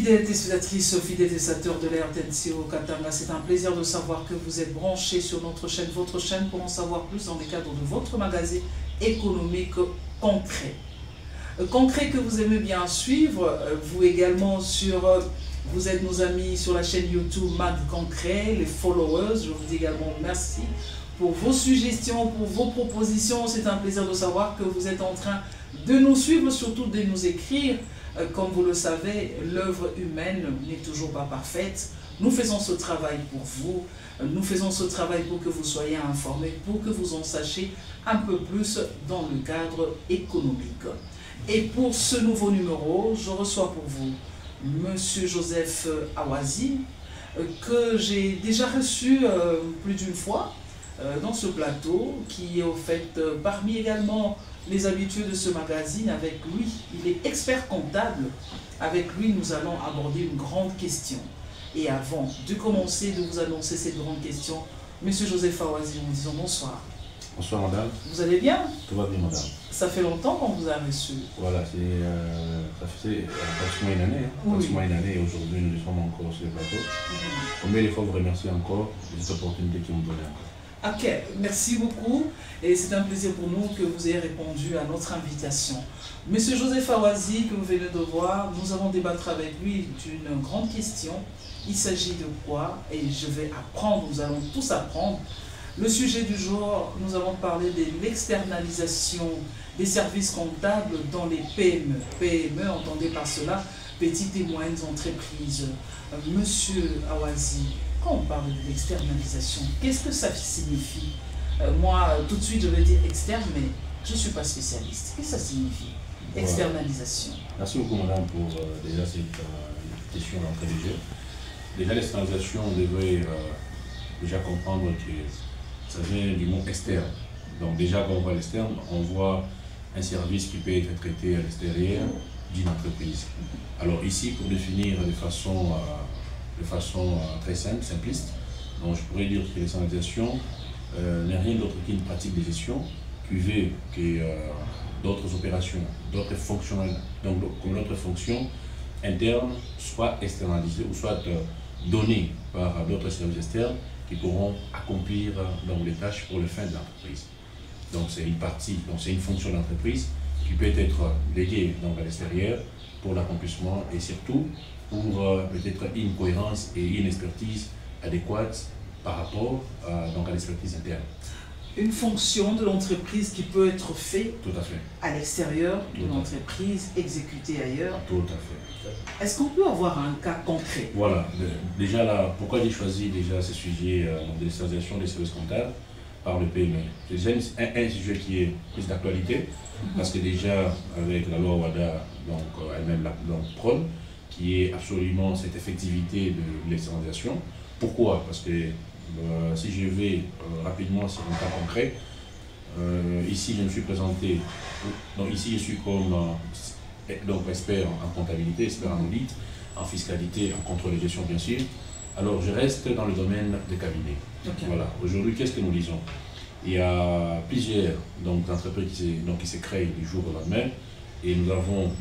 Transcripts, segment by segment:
Fidèles téléspectatrices, fidèles téléspectateurs de la RTNC au Katanga, c'est un plaisir de savoir que vous êtes branchés sur notre chaîne, votre chaîne, pour en savoir plus dans le cadre de votre magazine économique concret. Concret que vous aimez bien suivre, vous également vous êtes nos amis sur la chaîne YouTube Mag Concret, les followers, je vous dis également merci pour vos suggestions, pour vos propositions. C'est un plaisir de savoir que vous êtes en train de nous suivre, surtout de nous écrire. Comme vous le savez, l'œuvre humaine n'est toujours pas parfaite. Nous faisons ce travail pour vous. Nous faisons ce travail pour que vous soyez informés, pour que vous en sachiez un peu plus dans le cadre économique. Et pour ce nouveau numéro, je reçois pour vous Monsieur Joseph Awazi, que j'ai déjà reçu plus d'une fois dans ce plateau, qui est au fait parmi également les habitués de ce magazine. Avec lui, il est expert comptable. Avec lui, nous allons aborder une grande question. Et avant de commencer de vous annoncer cette grande question, Monsieur Joseph Awazi, nous disons bonsoir. Bonsoir madame. Vous allez bien? Tout va bien madame. Ça fait longtemps qu'on vous a reçu. Voilà, ça fait pratiquement une année. Oui. Pratiquement une année, et aujourd'hui nous sommes encore sur le plateau. Combien de fois vous remercier encore de cette opportunité qui nous donne encore. Ok, merci beaucoup. Et c'est un plaisir pour nous que vous ayez répondu à notre invitation. Monsieur Joseph Awazi, que vous venez de voir, nous allons débattre avec lui d'une grande question. Il s'agit de quoi? Et je vais apprendre, nous allons tous apprendre. Le sujet du jour, nous allons parler de l'externalisation des services comptables dans les PME. PME, entendez par cela, petites et moyennes entreprises. Monsieur Awazi, quand on parle de l'externalisation, qu'est-ce que ça signifie? Moi, tout de suite, je vais dire externe, mais je ne suis pas spécialiste. Qu'est-ce que ça signifie, externalisation? Merci beaucoup madame pour déjà cette question d'entrée de jeu. Déjà l'externalisation, on devrait déjà comprendre que ça vient du mot externe. Donc déjà quand on voit l'externe, on voit un service qui peut être traité à l'extérieur d'une entreprise. Alors ici, pour définir de façon très simple, simpliste, donc je pourrais dire que l'externalisation n'est rien d'autre qu'une pratique de gestion qui veut que d'autres opérations, d'autres fonctions, donc comme notre fonction interne, soit externalisées ou soit données par d'autres services externes qui pourront accomplir donc, les tâches pour le fin de l'entreprise. Donc c'est une partie, donc c'est une fonction d'entreprise qui peut être dédiée donc, à l'extérieur pour l'accomplissement et surtout pour peut-être une cohérence et une expertise adéquate par rapport donc à l'expertise interne. Une fonction de l'entreprise qui peut être faite à l'extérieur d'une entreprise, exécutée ailleurs. Tout à fait. Est-ce qu'on peut avoir un cas concret? Voilà. Déjà là, pourquoi j'ai choisi déjà ce sujet de l'externalisation des services comptables par le PME? C'est déjà un sujet qui est plus d'actualité, parce que déjà avec la loi WADA, donc elle-même donc prône, qui est absolument cette effectivité de l'externalisation. Pourquoi? Parce que si je vais rapidement sur un cas concret, ici je me suis présenté, donc ici je suis comme donc expert en comptabilité, expert en audit, en fiscalité, en contrôle de gestion bien sûr. Alors je reste dans le domaine des cabinets. Okay. Voilà. Aujourd'hui, qu'est-ce que nous disons? Il y a plusieurs donc, entreprises qui se créent du jour au lendemain, et nous avons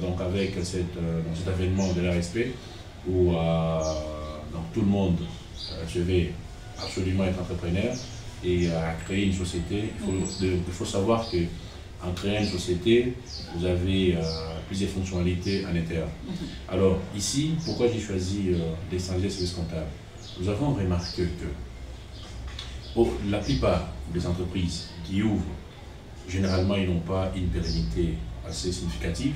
donc avec cet avènement de l'ASP où donc, tout le monde je vais absolument être entrepreneur et créer une société. Il faut savoir qu'en créant une société, vous avez plusieurs fonctionnalités à l'intérieur. Alors ici, pourquoi j'ai choisi d'externaliser les services comptables? Nous avons remarqué que la plupart des entreprises qui ouvrent, généralement ils n'ont pas une pérennité assez significative.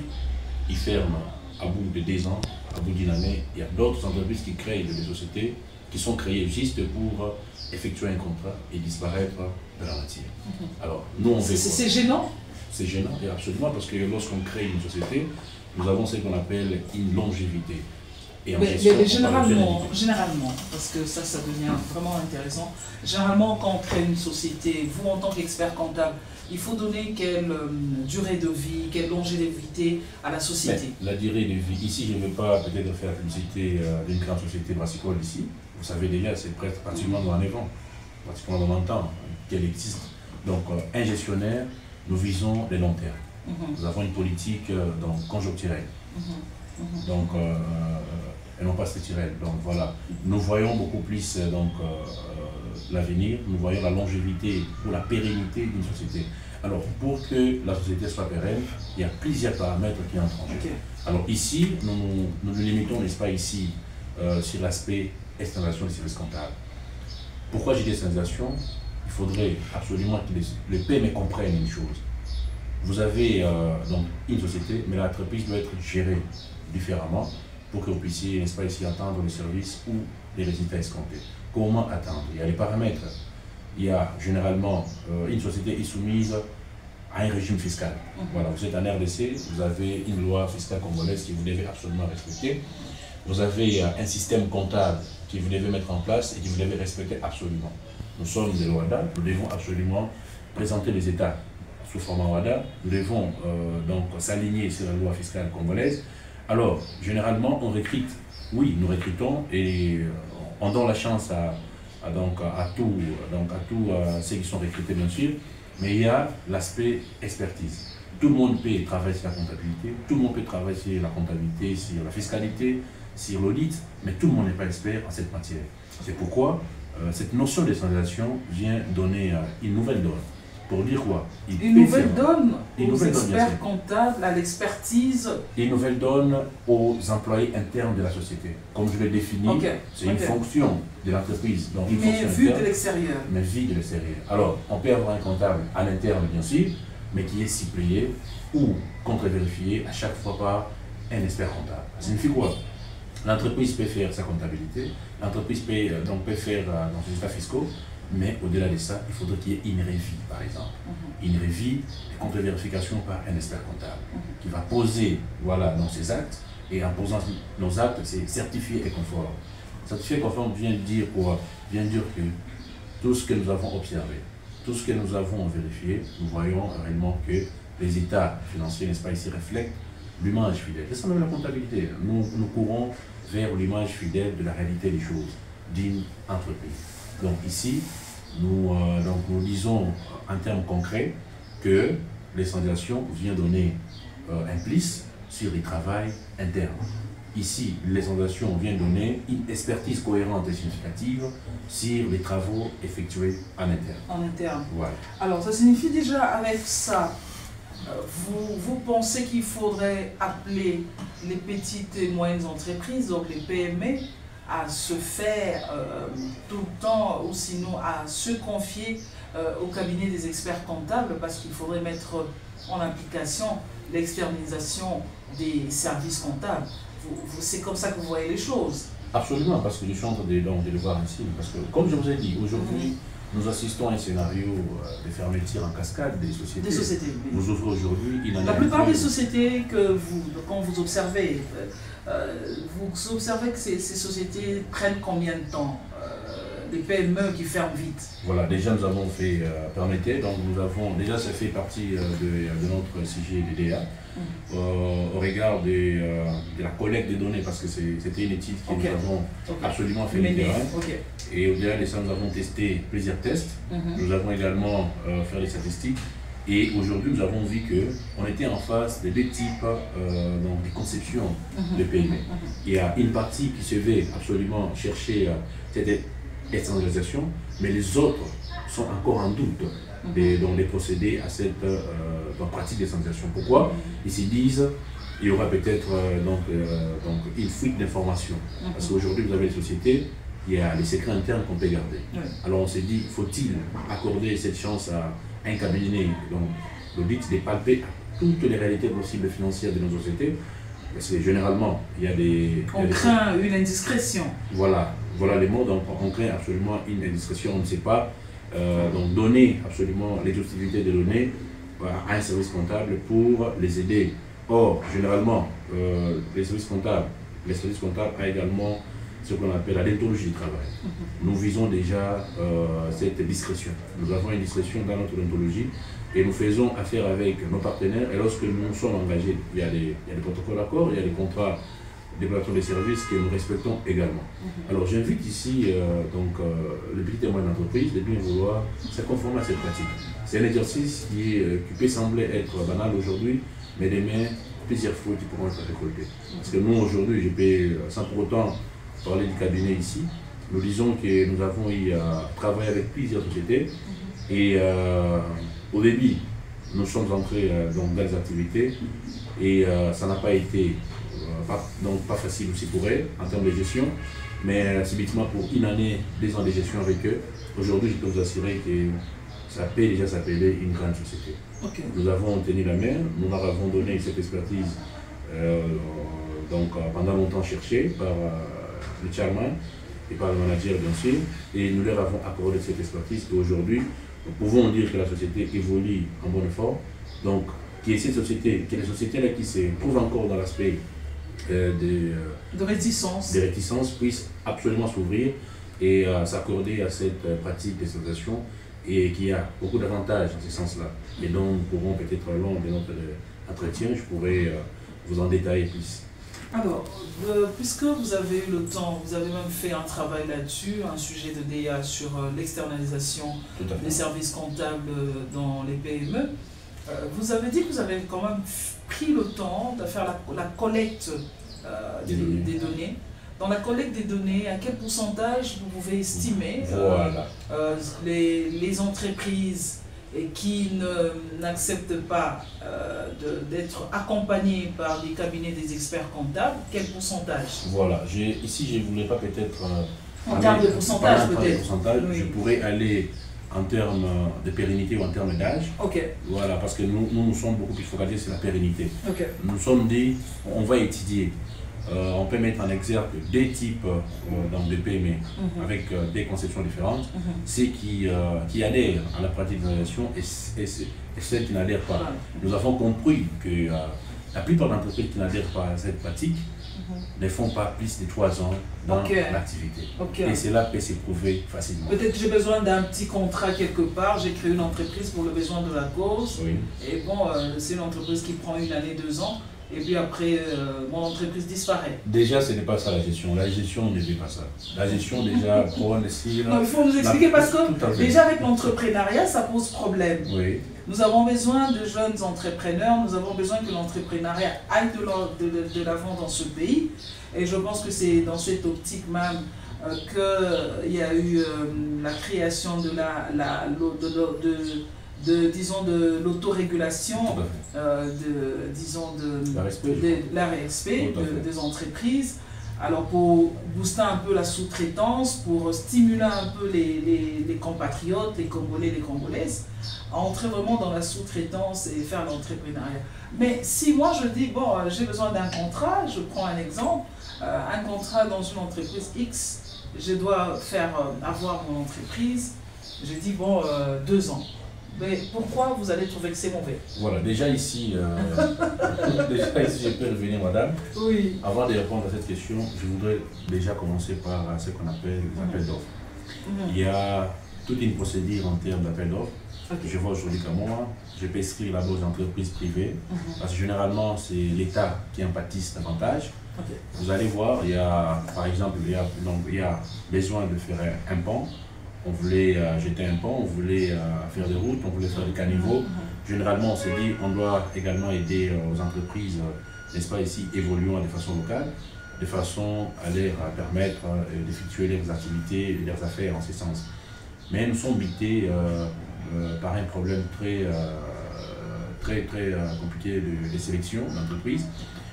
Ils ferment à bout de 2 ans, à bout d'une année. Il y a d'autres entreprises qui créent des sociétés qui sont créées juste pour effectuer un contrat et disparaître de la matière. Alors, nous, on fait quoi? C'est gênant? C'est gênant, et absolument, parce que lorsqu'on crée une société, nous avons ce qu'on appelle une longévité. Et en gestion, généralement, parce que ça devient vraiment intéressant, généralement, quand on crée une société, vous, en tant qu'expert comptable, il faut donner quelle durée de vie, quelle longévité à la société? Mais la durée de vie, ici, je ne veux pas peut-être faire la publicité d'une grande société brassicole ici. Vous savez déjà, c'est presque pratiquement dans 9 ans, pratiquement dans 20 ans qu'elle existe. Donc, un gestionnaire, nous visons les long termes. Nous avons une politique donc, conjoncturelle. donc, et non pas structurelle. Donc voilà, nous voyons beaucoup plus l'avenir, nous voyons la longévité ou la pérennité d'une société. Alors, pour que la société soit pérenne, il y a plusieurs paramètres qui entrent en jeu. Okay. Alors ici, nous nous limitons, n'est-ce pas, ici, sur l'aspect externalisation des services comptables. Pourquoi j'ai dit externalisation? Il faudrait absolument que les PME comprennent une chose. Vous avez donc une société, mais l'entreprise doit être gérée différemment pour que vous puissiez, n'est-ce pas, ici, attendre les services ou les résultats escomptés. Comment attendre? Il y a les paramètres. Il y a généralement une société est soumise à un régime fiscal. Voilà, vous êtes en RDC, vous avez une loi fiscale congolaise que vous devez absolument respecter. Vous avez un système comptable que vous devez mettre en place et que vous devez respecter absolument. Nous sommes des WADA, nous devons absolument présenter les États sous format WADA, nous devons donc s'aligner sur la loi fiscale congolaise. Alors, généralement, on recrute, oui, nous recrutons et on donne la chance à tous ceux qui sont recrutés, bien sûr, mais il y a l'aspect expertise. Tout le monde peut travailler sur la comptabilité, tout le monde peut travailler sur la comptabilité, sur la fiscalité, sur l'audit, mais tout le monde n'est pas expert en cette matière. C'est pourquoi cette notion de standardisation vient donner une nouvelle donne. Pour dire quoi? Une nouvelle donne aux experts comptables, à l'expertise. Une nouvelle donne aux employés internes de la société. Comme je l'ai défini, c'est une fonction de l'entreprise. Mais vue de l'extérieur. Mais vue de l'extérieur. Alors, on peut avoir un comptable à l'interne, bien sûr, mais qui est suppléé ou contre-vérifié à chaque fois par un expert comptable. Ça signifie quoi? L'entreprise peut faire sa comptabilité, l'entreprise peut faire dans ses états fiscaux, mais au-delà de ça, il faudrait qu'il y ait une révie, par exemple. Une révie de contre-vérification par un expert comptable qui va poser dans ses actes, et en posant nos actes, c'est certifié et conforme. Certifié et conforme vient dire quoi? Vient dire que tout ce que nous avons observé, tout ce que nous avons vérifié, nous voyons réellement que les états financiers, n'est-ce pas, ici reflètent l'image fidèle. C'est ça même la comptabilité. Nous courons vers l'image fidèle de la réalité des choses d'une entreprise. Donc ici, nous disons en termes concrets que l'externalisation vient donner un plus sur les travails internes. Ici, l'externalisation vient donner une expertise cohérente et significative sur les travaux effectués en interne. En interne. Voilà. Alors, ça signifie déjà avec ça, vous pensez qu'il faudrait appeler les petites et moyennes entreprises, donc les PME, à se faire tout le temps, ou sinon à se confier au cabinet des experts comptables, parce qu'il faudrait mettre en application l'externalisation des services comptables. C'est comme ça que vous voyez les choses? Absolument, parce que je suis en train de le voir ici. Parce que, comme je vous ai dit, aujourd'hui, nous assistons à un scénario de fermeture en cascade des sociétés. Des sociétés, oui. Vous ouvrez aujourd'hui... La plupart des sociétés quand vous observez, vous observez que ces sociétés prennent combien de temps? Des PME qui ferment vite. Voilà, déjà nous avons fait, permettez, donc nous avons, déjà ça fait partie de notre sujet DDA, au regard de la collecte des données, parce que c'était une étude que nous avons absolument fait le terrain. Et au-delà de ça, nous avons testé plusieurs tests, nous avons également fait les statistiques, et aujourd'hui nous avons vu qu'on était en face de deux types de conception de PME. Il y a une partie qui se veut absolument chercher cette externalisation, mais les autres sont encore en doute de procéder à cette pratique d'externalisation. Pourquoi? Ils se disent qu'il y aura peut-être une fuite d'informations. Parce qu'aujourd'hui, vous avez les sociétés, il y a les secrets internes qu'on peut garder. Alors on s'est dit, faut-il accorder cette chance à un cabinet, l'audit, de palper toutes les réalités possibles financières de nos sociétés? Parce que généralement, il y a des... On craint une indiscrétion. Voilà les mots, donc on craint absolument une indiscrétion, on ne sait pas donc donner absolument l'exhaustivité des données à un service comptable pour les aider. Or, généralement, les services comptables a également ce qu'on appelle la déontologie du travail. Nous visons déjà cette discrétion. Nous avons une discrétion dans notre déontologie et nous faisons affaire avec nos partenaires, et lorsque nous sommes engagés, il y a des protocoles d'accords, il y a des contrats développement des services que nous respectons également. Alors j'invite ici les petites et moyennes entreprises de bien vouloir se conformer à cette pratique. C'est un exercice qui peut sembler être banal aujourd'hui, mais demain plusieurs fruits qui pourront être récoltés. Parce que nous, aujourd'hui, je peux, sans pour autant parler du cabinet ici, nous disons que nous avons eu à travailler avec plusieurs sociétés et au début, nous sommes entrés dans des activités et ça n'a pas été pas facile aussi pour eux en termes de gestion, mais subitement pour une année, 2 ans de gestion avec eux, aujourd'hui je peux vous assurer que ça peut déjà s'appeler une grande société. Okay. Nous avons tenu la main, nous leur avons donné cette expertise pendant longtemps cherchée par le chairman et par le manager bien sûr, et nous leur avons accordé cette expertise et aujourd'hui nous pouvons dire que la société évolue en bonne forme. Donc, que ces sociétés, que les sociétés-là qui se trouvent encore dans l'aspect de réticence puissent absolument s'ouvrir et s'accorder à cette pratique d'exploitation et qui a beaucoup d'avantages dans ce sens-là. Et donc, nous pourrons peut-être, lors de notre entretien, je pourrais vous en détailler plus. Alors, puisque vous avez eu le temps, vous avez même fait un travail là-dessus, un sujet de DA sur l'externalisation des services comptables dans les PME, vous avez dit que vous avez quand même pris le temps de faire la collecte des données. Dans la collecte des données, à quel pourcentage vous pouvez estimer les entreprises qui n'acceptent pas d'être accompagnés par des cabinets des experts comptables, quel pourcentage? Voilà, ici je ne voulais pas peut-être... en termes de pourcentage peut-être. Oui. Je pourrais aller en termes de pérennité ou en termes d'âge. Okay. Voilà, parce que nous sommes beaucoup plus focalisés sur la pérennité. Okay. Nous sommes dit, on va étudier. On peut mettre en exergue des types dans des PME avec des conceptions différentes, ceux qui adhèrent à la pratique de l'organisation et celles qui n'adhèrent pas. Nous avons compris que la plupart d'entreprises qui n'adhèrent pas à cette pratique ne font pas plus de 3 ans dans l'activité. Et cela peut s'éprouver facilement. Peut-être que j'ai besoin d'un petit contrat quelque part, j'ai créé une entreprise pour le besoin de la cause. Oui. Et bon, c'est une entreprise qui prend 1 année, 2 ans. Et puis après, mon entreprise disparaît. Déjà, ce n'est pas ça la gestion. La gestion ne fait pas ça. La gestion, déjà, prend le style. Non, il faut nous expliquer parce que déjà avec l'entrepreneuriat, ça pose problème. Oui. Nous avons besoin de jeunes entrepreneurs, nous avons besoin que l'entrepreneuriat aille de l'avant dans ce pays. Et je pense que c'est dans cette optique même qu'il y a eu la création de de l'autorégulation, la RSP des entreprises. Alors pour booster un peu la sous-traitance, pour stimuler un peu les compatriotes, les Congolais, les Congolaises, à entrer vraiment dans la sous-traitance et faire l'entrepreneuriat. Mais si moi je dis, bon, j'ai besoin d'un contrat, je prends un exemple, un contrat dans une entreprise X, je dois faire avoir mon entreprise, je dis, bon, 2 ans. Mais pourquoi vous allez trouver que c'est mauvais? Voilà, déjà ici, je peux revenir, madame. Oui. Avant de répondre à cette question, je voudrais déjà commencer par ce qu'on appelle les appels d'offres. Il y a toute une procédure en termes d'appels d'offres. Je vois aujourd'hui qu'à moi, je peux inscrire là-bas aux entreprises privées, parce que généralement, c'est l'État qui en pâtisse davantage. Vous allez voir, il y a, par exemple, il y a besoin de faire un pont. On voulait jeter un pont, on voulait faire des routes, on voulait faire des caniveaux. Généralement, on s'est dit on doit également aider aux entreprises, n'est-ce pas, ici, évoluant de façon locale, de façon à leur permettre d'effectuer leurs activités et leurs affaires en ce sens. Mais nous sommes butés par un problème très compliqué de sélection d'entreprises.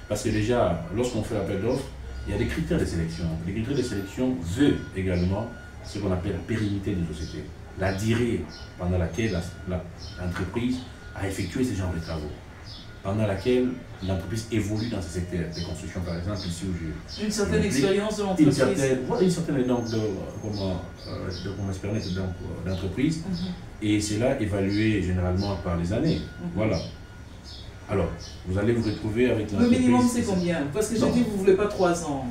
Parce que déjà, lorsqu'on fait l'appel d'offres, il y a des critères de sélection. Les critères de sélection veulent également ce qu'on appelle la pérennité d'une société, la durée pendant laquelle l'entreprise a effectué ce genre de travaux, pendant laquelle l'entreprise évolue dans ce secteur de construction, par exemple, ici où je... Une certaine expérience de l'entreprise. Une certaine expérience d'entreprise, et c'est là évalué généralement par les années. Voilà. Alors, vous allez vous retrouver avec l'entreprise... Le minimum, c'est combien? Parce que j'ai dit que vous ne voulez pas 3 ans.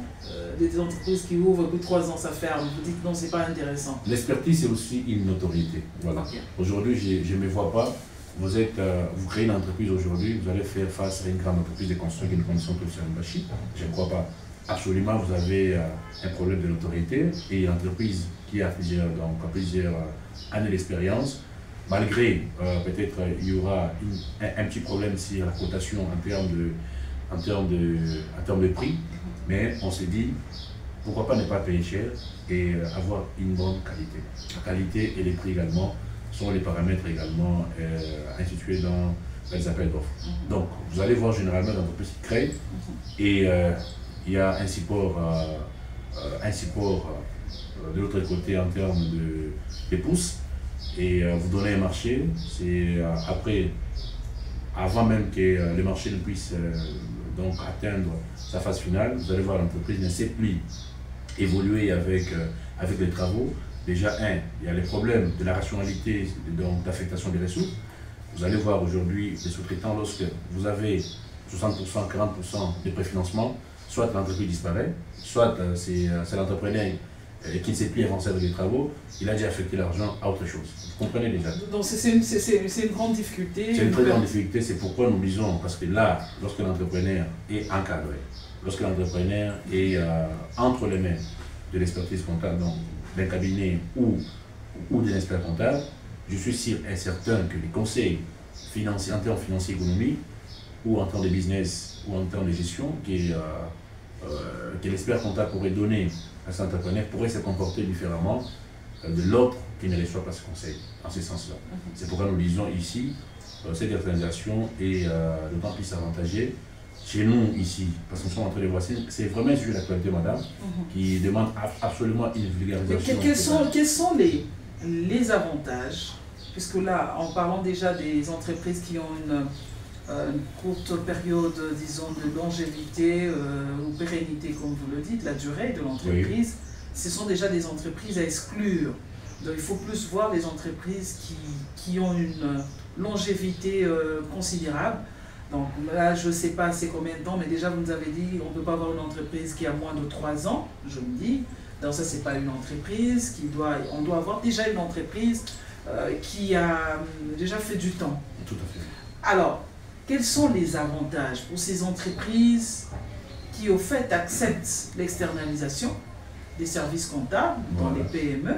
Des entreprises qui ouvrent, que 3 ans, ça ferme. Vous dites non, c'est pas intéressant. L'expertise, c'est aussi une notoriété. Voilà. Aujourd'hui, je ne me vois pas. Vous créez une entreprise aujourd'hui, vous allez faire face à une grande entreprise de construction qui est une condition tout sur une machine. Je ne crois pas. Absolument, vous avez un problème de notoriété et une entreprise qui a plusieurs années d'expérience. Malgré, peut-être, il y aura un petit problème sur la cotation en termes en termes de prix, mais on s'est dit, pourquoi pas ne pas payer cher et avoir une bonne qualité. La qualité et les prix également sont les paramètres également institués dans les appels d'offres. Donc, vous allez voir généralement l'entreprise qui crée et il y a un support de l'autre côté en termes de pouces et vous donnez un marché. C'est après, avant même que le marché ne puisse donc atteindre sa phase finale, vous allez voir l'entreprise ne sait plus évoluer avec les travaux. Déjà, il y a les problèmes de la rationalité d'affectation des ressources. Vous allez voir aujourd'hui les sous-traitants, lorsque vous avez 60%, 40% de préfinancement, soit l'entreprise disparaît, soit c'est l'entrepreneur qui ne sait plus avancer avec les travaux, il a déjà affecté l'argent à autre chose. Vous comprenez déjà? Donc c'est une grande difficulté. C'est une très grande difficulté, c'est pourquoi nous disons, parce que là, lorsque l'entrepreneur est encadré, lorsque l'entrepreneur est entre les mains de l'expertise comptable, donc d'un cabinet ou d'un expert comptable, je suis sûr et certain que les conseils financiers, en termes financiers économiques, ou en termes de business, ou en termes de gestion, que l'expert comptable pourrait donner à cet entrepreneur pourrait se comporter différemment de l'autre qui ne reçoit pas ce conseil, en ce sens-là. C'est pourquoi nous disons ici, cette organisation est d'autant plus avantagée chez nous ici, parce que nous sommes en train de voir, c'est vraiment un sujet d'actualité, madame, qui demande absolument une vulgarisation. Quels sont les avantages, puisque là, en parlant déjà des entreprises qui ont une courte période, disons, de longévité ou pérennité, comme vous le dites, la durée de l'entreprise, ce sont déjà des entreprises à exclure. Donc il faut plus voir les entreprises qui ont une longévité considérable. Donc là, je ne sais pas c'est combien de temps, mais déjà vous nous avez dit on ne peut pas avoir une entreprise qui a moins de 3 ans, je me dis. Donc ça, ce n'est pas une entreprise on doit avoir déjà une entreprise qui a déjà fait du temps. Tout à fait. Alors, quels sont les avantages pour ces entreprises qui, au fait, acceptent l'externalisation des services comptables dans les PME?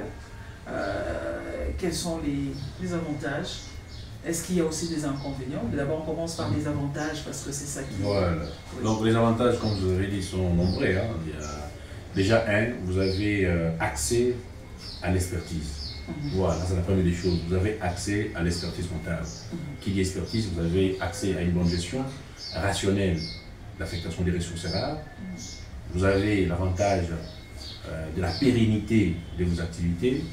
Quels sont les avantages? Est-ce qu'il y a aussi des inconvénients? D'abord, on commence par les avantages parce que c'est ça qui... Voilà. Donc, les avantages, comme vous avez dit, sont nombreux. Hein. Il y a déjà, vous avez accès à l'expertise. Voilà, c'est la première des choses. Vous avez accès à l'expertise comptable. Qui dit expertise, vous avez accès à une bonne gestion rationnelle d'affectation des ressources rares. Vous avez l'avantage de la pérennité de vos activités.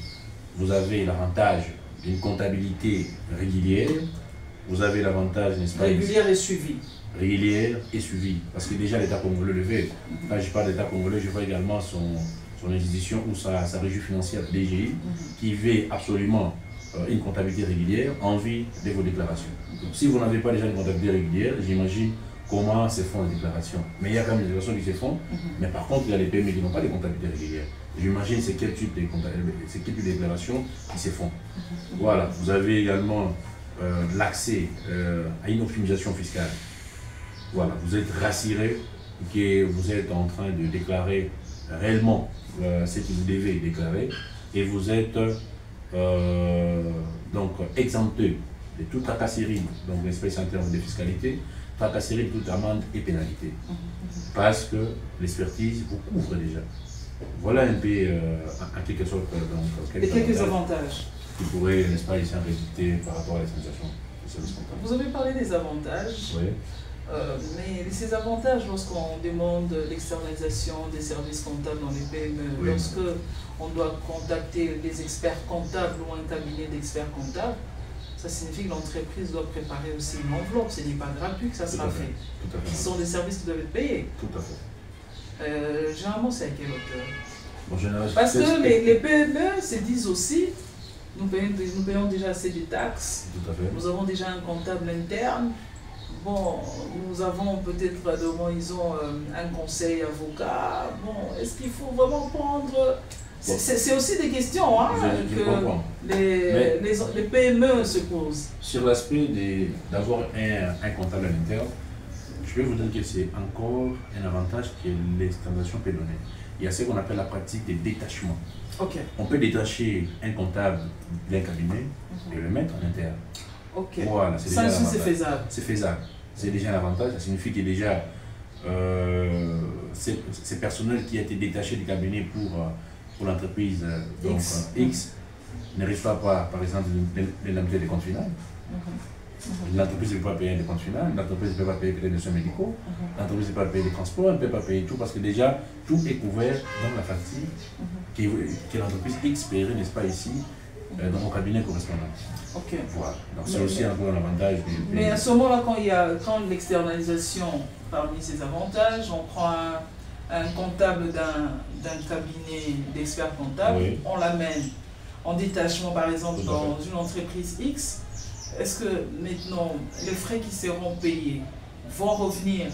Vous avez l'avantage d'une comptabilité régulière. Vous avez l'avantage, n'est-ce pas? Régulière et suivie. Régulière et suivie. Parce que déjà, l'État congolais le fait. Quand je parle d'État congolais, je vois également son institution ou sa régie financière DGI qui veut absolument une comptabilité régulière en vue de vos déclarations. Donc, si vous n'avez pas déjà une comptabilité régulière, j'imagine comment se font les déclarations. Mais il y a quand même des déclarations qui se font, mais par contre, il y a les PME qui n'ont pas de comptabilité régulière. J'imagine c'est quel type de déclarations qui se font. Voilà, vous avez également l'accès à une optimisation fiscale. Voilà, vous êtes rassuré que vous êtes en train de déclarer réellement ce que vous devez déclarer et vous êtes donc exempté de toute tracasserie, donc l'espèce en termes de fiscalité, tracasserie de toute amende et pénalité. Parce que l'expertise vous couvre déjà. Voilà un peu, en quelque sorte, quelques avantages qui pourraient, n'est-ce pas, ici en résulter par rapport à l'exploitation des services comptables. Vous avez parlé des avantages. Oui. Mais ces avantages, lorsqu'on demande l'externalisation des services comptables dans les PME, lorsque on doit contacter des experts comptables ou un cabinet d'experts comptables, ça signifie que l'entreprise doit préparer aussi une enveloppe. Ce n'est pas gratuit que ça sera fait. Ce sont des services qui doivent être payés. Tout à fait. Généralement, c'est à quelle hauteur? Bon, parce que les PME se disent aussi, nous payons déjà assez de taxes, tout à fait. Nous avons déjà un comptable interne. Bon, nous avons peut-être, ils ont un conseil avocat. Bon, est-ce qu'il faut vraiment prendre... C'est aussi des questions que les PME se posent. Sur l'aspect d'avoir un comptable à l'interne, je peux vous dire que c'est encore un avantage que l'externalisation peut donner. Il y a ce qu'on appelle la pratique des détachements. Okay. On peut détacher un comptable d'un cabinet et le mettre en interne. Okay. Voilà, ça aussi, c'est faisable. C'est faisable. C'est déjà un avantage. Ça signifie que déjà, ces personnels qui a été détaché du cabinet pour l'entreprise X ne reçoivent pas, par exemple, l'indemnité des comptes finales. L'entreprise ne peut pas payer les comptes finales, l'entreprise ne peut pas payer les soins médicaux, l'entreprise ne peut pas payer les transports, elle ne peut pas payer tout parce que déjà tout est couvert dans la facture que l'entreprise X paierait, n'est-ce pas, ici, dans mon cabinet correspondant. Ok. Voilà. Donc c'est aussi un peu un avantage. Mais à ce moment-là, quand l'externalisation, parmi ses avantages, on prend un comptable d'un cabinet d'experts comptables, on l'amène en détachement, par exemple, dans une entreprise X. Est-ce que maintenant, les frais qui seront payés vont revenir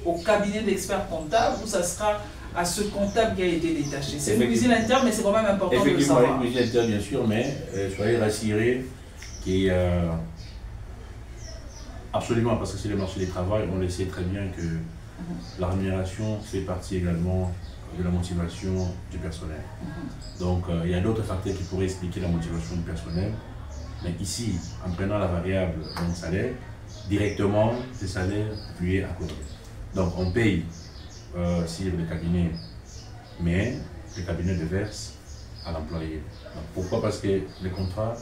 au cabinet d'experts comptables ou ça sera à ce comptable qui a été détaché? C'est une cuisine interne, mais c'est quand même important de le savoir. Effectivement, une cuisine interne, bien sûr, mais soyez rassurés qu'il y a absolument, parce que c'est le marché du travail, on le sait très bien que la rémunération fait partie également de la motivation du personnel. Donc, il y a d'autres facteurs qui pourraient expliquer la motivation du personnel. Mais ici, en prenant la variable donc salaire, directement, ce salaire lui est accordé. Donc on paye sur le cabinet, mais le cabinet le verse à l'employé. Pourquoi? Parce que le contrat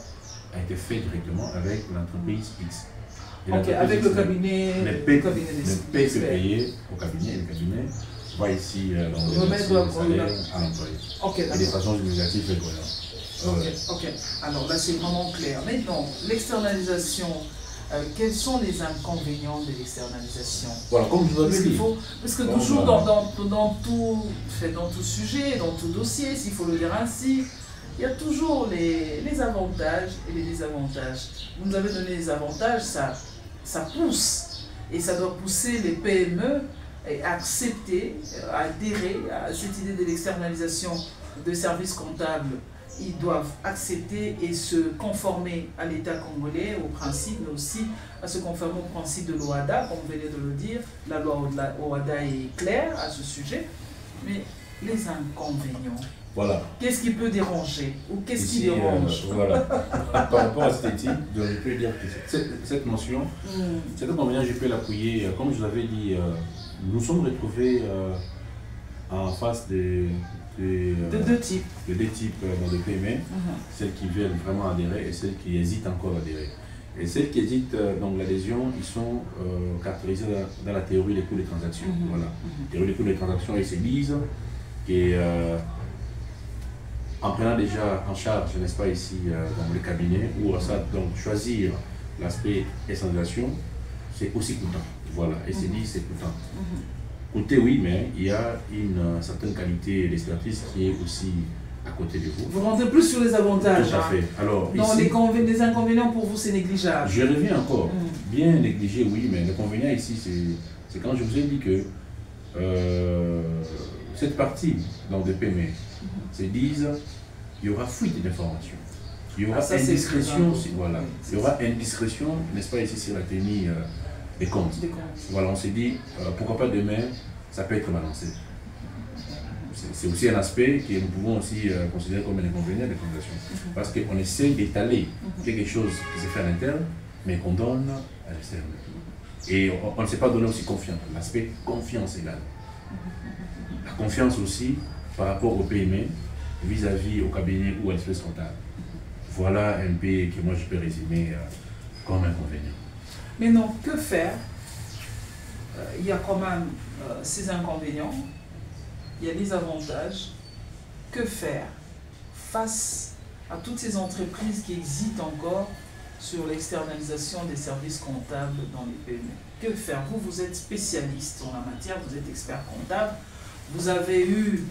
a été fait directement avec l'entreprise X. Ok, avec le cabinet. Ne peut que payer au cabinet, et le cabinet va ici remettre le salaire à l'employé. Okay, et de façon significative et cohérente. Ok, alors là c'est vraiment clair. Maintenant, l'externalisation, quels sont les inconvénients de l'externalisation? Voilà, comme je vous avais dit. Parce que toujours dans tout sujet, dans tout dossier, s'il faut le dire ainsi, il y a toujours les avantages et les désavantages. Vous nous avez donné les avantages, ça pousse, et ça doit pousser les PME à accepter, à adhérer à cette idée de l'externalisation de services comptables. Ils doivent accepter et se conformer à l'État congolais, au principe, mais aussi à se conformer au principe de l'OHADA, comme vous venez de le dire. La loi OHADA est claire à ce sujet, mais les inconvénients. Voilà. Qu'est-ce qui peut déranger ou qu'est-ce qui dérange? Voilà. Par rapport à cette éthique, je peux dire que cette notion, cet inconvénient, je peux l'appuyer. Comme je vous l'avais dit, nous sommes retrouvés en face de deux types dans le PME, celles qui veulent vraiment adhérer et celles qui hésitent encore à adhérer. Et celles qui hésitent dans l'adhésion, ils sont caractérisés dans la théorie des coûts des transactions. Voilà. La théorie des coûts des transactions, ils se disent que en prenant déjà en charge, n'est-ce pas, ici dans le cabinet, ou ça, donc choisir l'aspect externalisation, c'est aussi coûtant. Voilà, et c'est dit, c'est coûtant. Coûter, oui, mais il y a une certaine qualité d'expertise qui est aussi à côté de vous. Vous rentrez plus sur les avantages. Tout à fait. Alors, non, ici, les inconvénients pour vous, c'est négligeable. Je reviens encore. Bien négligé, oui, mais l'inconvénient ici, c'est quand je vous ai dit que cette partie donc, de PME se disent il y aura fuite d'informations. Il y aura indiscrétion, voilà. Il y aura indiscrétion, n'est-ce pas, ici sur la tenue des comptes. Voilà, on s'est dit, pourquoi pas demain, ça peut être balancé. C'est aussi un aspect que nous pouvons aussi considérer comme un inconvénient de l'organisation. Parce qu'on essaie d'étaler quelque chose qui se fait à l'interne, mais qu'on donne à l'externe. Et on ne s'est pas donné aussi confiance, l'aspect confiance égale. La confiance aussi par rapport au PME, vis-à-vis au cabinet ou à l'espèce comptable. Voilà un peu que moi je peux résumer comme inconvénient. Mais non, que faire? Il y a quand même ces inconvénients, il y a des avantages. Que faire face à toutes ces entreprises qui hésitent encore sur l'externalisation des services comptables dans les PME? Que faire? Vous, vous êtes spécialiste en la matière, vous êtes expert comptable, vous avez eu,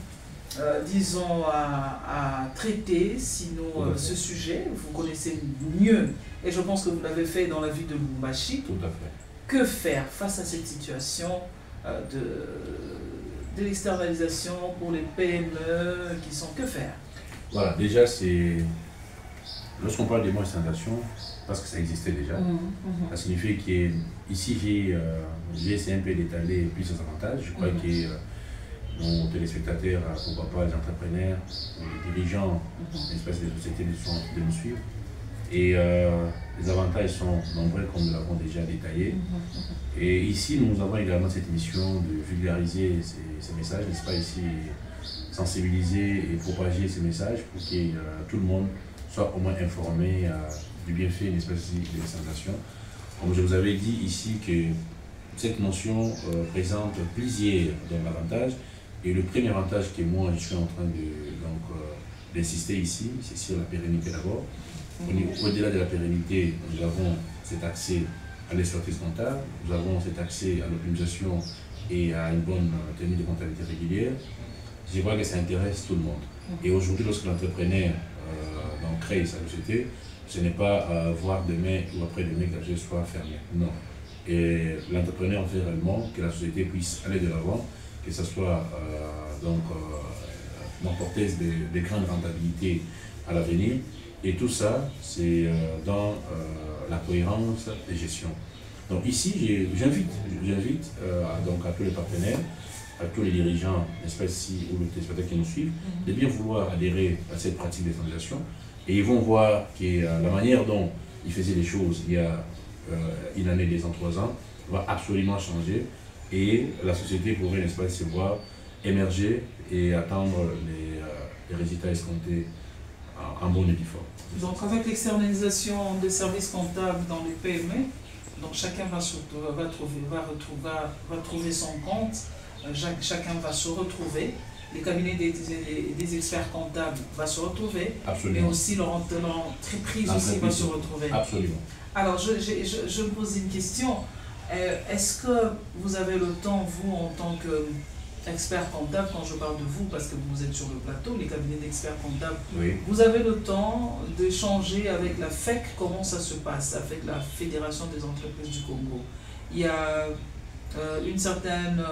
disons, à traiter, sinon ce sujet, vous connaissez mieux, et je pense que vous l'avez fait dans la ville de Lubumbashi. Tout à fait. Que faire face à cette situation de l'externalisation pour les PME qui sont... Que faire? Voilà, déjà, c'est... Lorsqu'on parle des mots d'externalisation, parce que ça existait déjà, ça signifie qu'ici, j'ai un peu détalé plusieurs avantages. Je crois que nos téléspectateurs, pourquoi pas les entrepreneurs, les dirigeants, une espèce de société de nous suivre. Et les avantages sont nombreux, comme nous l'avons déjà détaillé. Et ici, nous avons également cette mission de vulgariser ces messages, n'est-ce pas, ici, sensibiliser et propager ces messages pour que tout le monde soit au moins informé du bienfait, n'est-ce pas, de l'externalisation. Comme je vous avais dit ici que cette notion présente plusieurs avantages. Et le premier avantage que moi, je suis en train d'insister ici, c'est sur la pérennité d'abord. Au-delà de la pérennité, nous avons cet accès à l'expertise comptable, nous avons cet accès à l'optimisation et à une bonne tenue de comptabilité régulière. Je vois que ça intéresse tout le monde. Et aujourd'hui, lorsque l'entrepreneur crée sa société, ce n'est pas voir demain ou après-demain que la société soit fermée. Non. Et l'entrepreneur veut réellement que la société puisse aller de l'avant, que ce soit porteuse de grandes rentabilités à l'avenir. Et tout ça, c'est dans la cohérence de gestion. Donc ici, j'invite à tous les partenaires, à tous les dirigeants, n'est-ce pas, ici, ou les téléspectateurs qui nous suivent, de bien vouloir adhérer à cette pratique d'externalisation. Et ils vont voir que la manière dont ils faisaient les choses il y a une année, 2 ans, 3 ans, va absolument changer. Et la société pourrait, n'est-ce pas, se voir émerger et atteindre les résultats escomptés en bonne et due forme. Donc avec l'externalisation des services comptables dans les PME, donc chacun va trouver son compte, chacun va se retrouver, les cabinets des experts comptables vont se retrouver, absolument. Mais aussi l'entreprise aussi va se retrouver. Absolument. Alors je me pose une question, est-ce que vous avez le temps, vous en tant qu'expert comptable, quand je parle de vous, parce que vous êtes sur le plateau, les cabinets d'experts comptables, oui. Vous avez le temps d'échanger avec la FEC, comment ça se passe, avec la Fédération des entreprises du Congo? Il y a une certaine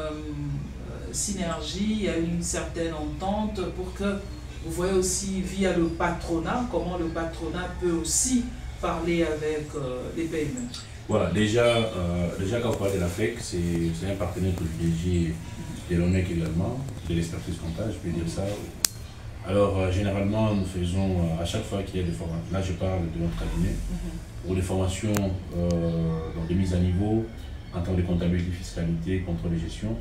synergie, il y a une certaine entente pour que vous voyez aussi via le patronat, comment le patronat peut aussi parler avec les PME. Voilà, déjà quand vous parlez de la FEC, c'est un partenaire privilégié de l'ONEC également, de l'expertise comptable, je peux dire ça. Alors, généralement, nous faisons, à chaque fois qu'il y a des formations, là je parle de notre cabinet, pour des formations des mises à niveau, en termes de comptabilité, fiscalité, contrôle et gestion,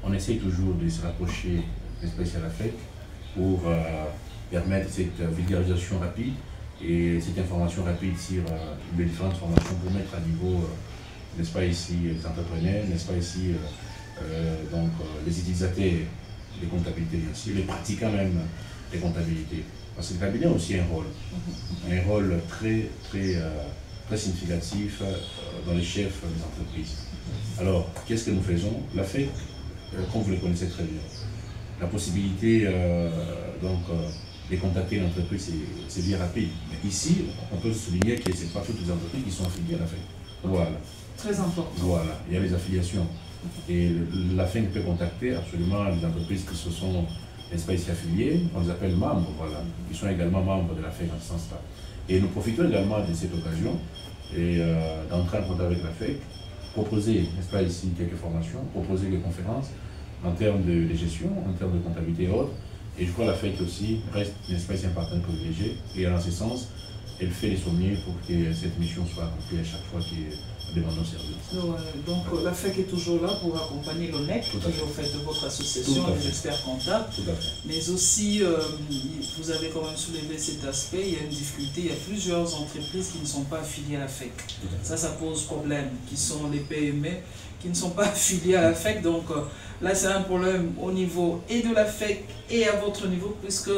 on essaye toujours de se rapprocher d'espèces à la FEC pour permettre cette vulgarisation rapide et cette information rapide sur les différentes formations pour mettre à niveau, n'est-ce pas ici, les entrepreneurs, n'est-ce pas ici, les utilisateurs des comptabilités, bien sûr, les pratiquants même des comptabilités. Parce que le cabinet a aussi un rôle très, très, très significatif dans les chefs des entreprises. Alors, qu'est-ce que nous faisons? La FEC, comme vous le connaissez très bien, la possibilité de contacter l'entreprise, c'est bien rapide. Mais ici, on peut souligner que ce n'est pas toutes les entreprises qui sont affiliées à la FEC. Voilà. Très important. Voilà, il y a les affiliations. Et la FEC peut contacter absolument les entreprises qui se sont, n'est-ce pas, ici affiliées, on les appelle membres, voilà. Ils sont également membres de la FEC en ce sens-là. Et nous profitons également de cette occasion d'entrer en contact avec la FEC, proposer, n'est-ce pas, ici quelques formations, proposer des conférences en termes de gestion, en termes de comptabilité et autres. Et je crois que la FEC aussi reste, n'est-ce pas, ici un partenaire privilégié. Et en ce sens, elle fait les sommiers pour que cette mission soit accomplie à chaque fois qu'elle demande nos services. Donc la FEC est toujours là pour accompagner l'ONEC, toujours fait de votre association, les experts comptables. Tout à fait. Mais aussi, vous avez quand même soulevé cet aspect, il y a une difficulté, il y a plusieurs entreprises qui ne sont pas affiliées à la FEC. Ça pose problème, qui sont les PME, qui ne sont pas affiliés à la FEC. Donc là, c'est un problème au niveau et de la FEC et à votre niveau, puisque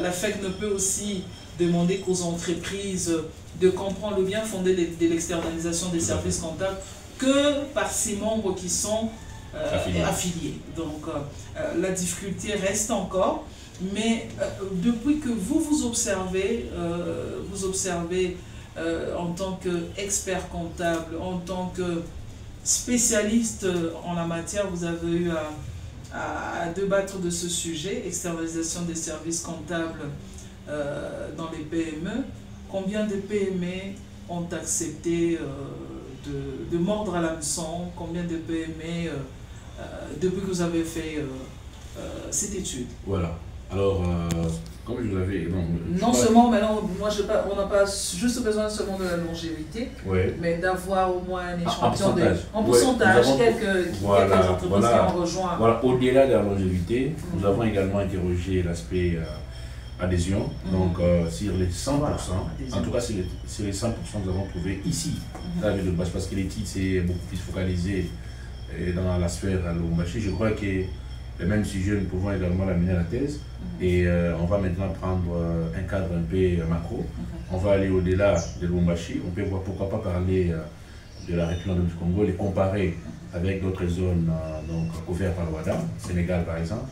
la FEC ne peut aussi demander qu'aux entreprises de comprendre le bien fondé de l'externalisation des services comptables que par ces membres qui sont affiliés. Donc la difficulté reste encore, mais depuis que vous observez en tant qu'expert comptable, en tant que spécialiste en la matière, vous avez eu à débattre de ce sujet, externalisation des services comptables dans les PME. Combien de PME ont accepté de mordre à l'hameçon? Combien de PME, depuis que vous avez fait cette étude? Voilà. Alors, comme je vous l'avais... Non seulement, maintenant, moi, on n'a pas juste besoin seulement de la longévité, ouais. mais d'avoir au moins un échantillon en pourcentage, quelques entreprises qui ont rejoint. Voilà, au-delà de la longévité, nous avons également interrogé l'aspect adhésion. Donc, sur les 100%, en tout cas, sur les 100%, nous avons trouvé ici, la ville de Lubumbashi, parce que les titres, c'est beaucoup plus focalisé dans la sphère à Lubumbashi. Je crois que le même sujet, nous pouvons également l'amener à la thèse. Et on va maintenant prendre un cadre un peu macro. On va aller au-delà de Lubumbashi. On peut voir pourquoi pas parler de la République du Congo, les comparer avec d'autres zones couvertes par le WADA, Sénégal par exemple.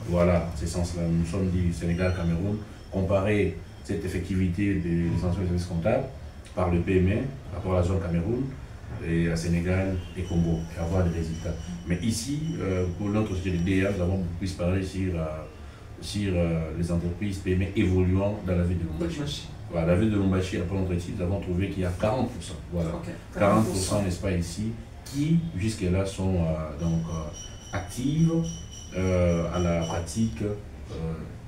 Voilà, c'est sens-là. Nous sommes dit Sénégal, Cameroun. Comparer cette effectivité des anciens services comptables par le PME, par rapport à la zone Cameroun, et à Sénégal et Congo, et avoir des résultats. Mais ici, pour notre sujet de DA, nous avons beaucoup plus parlé sur les entreprises PME évoluant dans la ville de Lubumbashi. Voilà, la ville de Lubumbashi, après notre étude, nous avons trouvé qu'il y a 40%. Voilà, okay, 40% n'est-ce pas ici, qui jusque-là sont actives à la pratique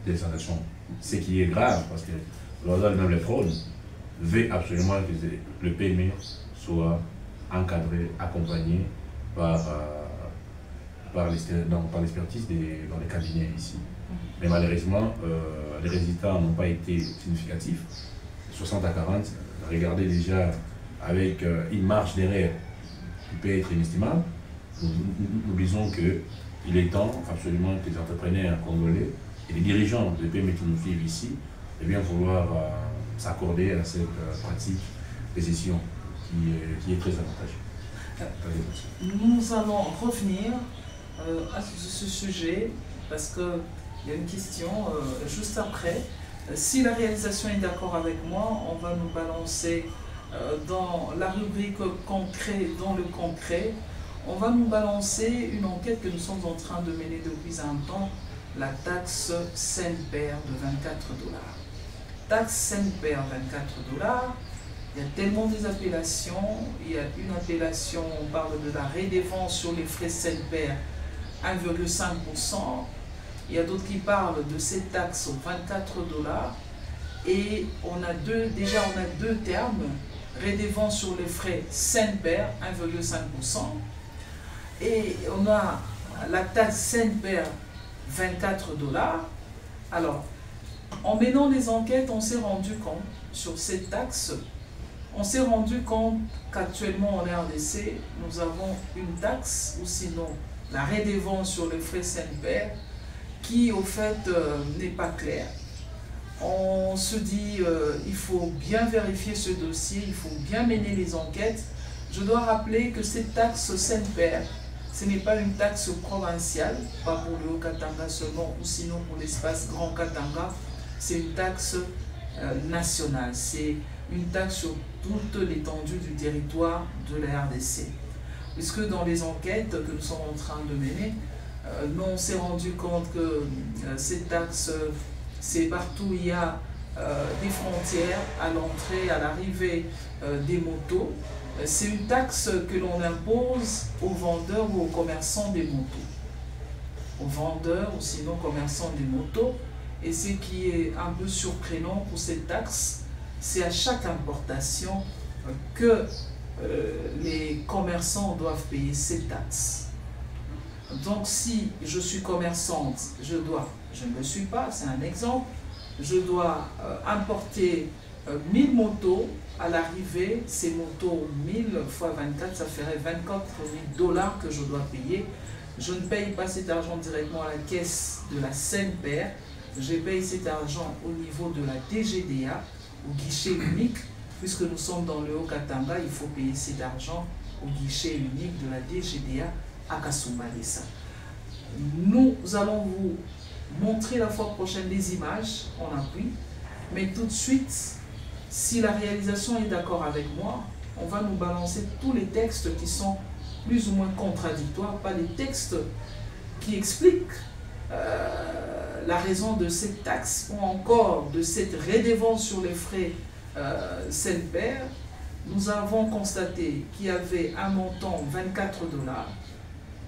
des transactions. Ce qui est grave, parce que l'ordre même les fraudes veut absolument que le PME soit encadré, accompagné par l'expertise dans les cabinets ici. Mais malheureusement, les résultats n'ont pas été significatifs. 60 à 40, regardez déjà avec une marge d'erreur qui peut être inestimable. Nous disons qu'il est temps absolument que les entrepreneurs congolais et les dirigeants de PME qui nous vivent ici eh bien vouloir s'accorder à cette pratique de gestion qui est très avantageuse. Nous allons revenir à ce sujet parce qu'il y a une question juste après. Si la réalisation est d'accord avec moi, on va nous balancer dans la rubrique concret, dans le concret, on va nous balancer une enquête que nous sommes en train de mener depuis un temps, la taxe SENPER de 24 $. Taxe SENPER 24 $. Il y a tellement des appellations. Il y a une appellation, on parle de la redevance sur les frais SENPER 1,5%. Il y a d'autres qui parlent de cette taxe 24 $. Et on a déjà deux termes, redevance sur les frais SENPER 1,5%. Et on a la taxe SENPER 24 $. Alors, en menant les enquêtes, on s'est rendu compte sur cette taxe, on s'est rendu compte qu'actuellement en RDC, nous avons une taxe, ou sinon la redevance sur les frais SENPER, qui au fait n'est pas claire. On se dit il faut bien vérifier ce dossier, il faut bien mener les enquêtes. Je dois rappeler que cette taxe SENPER, ce n'est pas une taxe provinciale, pas pour le Haut-Katanga seulement, ou sinon pour l'espace Grand Katanga. C'est une taxe nationale, c'est une taxe sur toute l'étendue du territoire de la RDC. Puisque dans les enquêtes que nous sommes en train de mener, on s'est rendu compte que cette taxe, c'est partout où il y a des frontières, à l'entrée, à l'arrivée des motos. C'est une taxe que l'on impose aux vendeurs ou aux commerçants des motos. Aux vendeurs ou sinon commerçants des motos. Et ce qui est un peu surprenant pour cette taxe, c'est à chaque importation que les commerçants doivent payer cette taxe. Donc si je suis commerçante, je ne le suis pas, c'est un exemple, je dois importer 1000 motos. À l'arrivée, ces motos 1000 fois 24, ça ferait 24 000 $ que je dois payer. Je ne paye pas cet argent directement à la caisse de la SENPER, je paye cet argent au niveau de la DGDA, au guichet unique, puisque nous sommes dans le Haut-Katanga, il faut payer cet argent au guichet unique de la DGDA à Kasumbalesa. Nous allons vous montrer la fois prochaine les images en appui, mais tout de suite, si la réalisation est d'accord avec moi, on va nous balancer tous les textes qui sont plus ou moins contradictoires, pas les textes qui expliquent la raison de cette taxe ou encore de cette redevance sur les frais SENPER. Nous avons constaté qu'il y avait un montant 24 $,